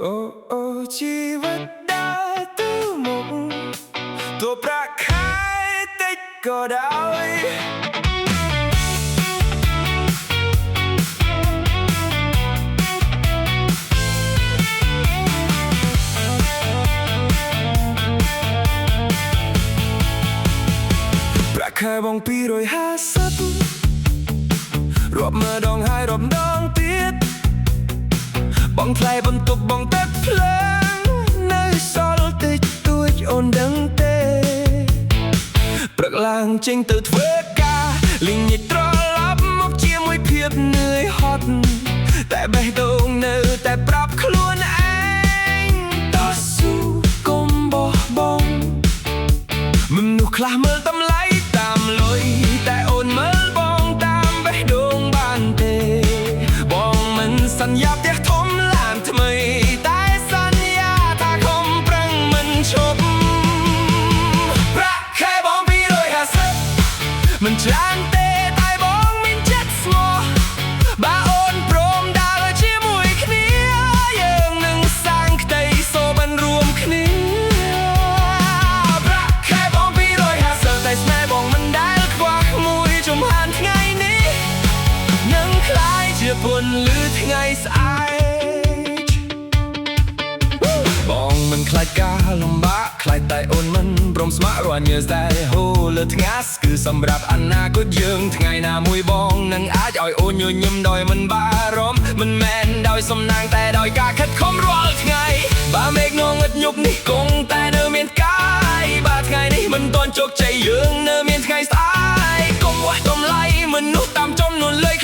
អូអូជីវិតដើរទៅមុខទោះប្រាក់ខែតិចក៏ដោយប្រាក់ខែបង250រាប់ម្ដងហើយរាប់ម្ដងទៀតបងថ្លៃបន្ទប់បងទឹកភ្លើងនៅសល់តិចតួចអូនដឹងទេព្រឹកឡើងចេញទៅធ្វើការលីងញិចត្រឡប់មកជាមួយភាពនឿយហត់តែបេះដូងនៅតែប្រាប់ខ្លួនឯងតស៊ូកុំបោះបង់មនុស្សខ្លះមើលតម្លៃតាមលុយតែអូនមើលបងតាមបេះដូងបានទេបងមិនសន្យាផ្ទះធំឡានថ្មីតែសន្យាថាខំប្រឹងមិនឈប់ប្រាក់ខែបង250មិនច្រើនទេតែបងមានចិត្តស្មោះបើអូនព្រមដើរជាមួយគ្នាយើងនឹងសាងក្តីសុបិនរួមគ្នាប្រាក់ខែបង250តែស្នេហ៍បងមិនដែលខ្វះមួយជំហានថ្ងៃនេះនឹងក្លាយជាពន្លឺថ្ងៃស្អែកបងមិនខ្លាចការលំបាកខ្លាចតែអូនមិនព្រមស្ម័គ្ររាល់ញើសដែលហូរលើថ្ងាសគឺសម្រាប់អនាគតយើងថ្ងៃណាមួយបងនឹងអាចឲ្យអូនញញឹមដោយមិនបារម្ភមិនមែនដោយសំណាងតែដោយការខិតខំរាល់ថ្ងៃបើមេឃងងឹតញប់នេះគង់តែនៅមានកាយបើថ្ងៃនេះមិនទាន់ជោគជ័យយើងនៅមានថ្ងៃស្អែកកុំវាស់តម្លៃមនុស្សតាមចំនួនលេខ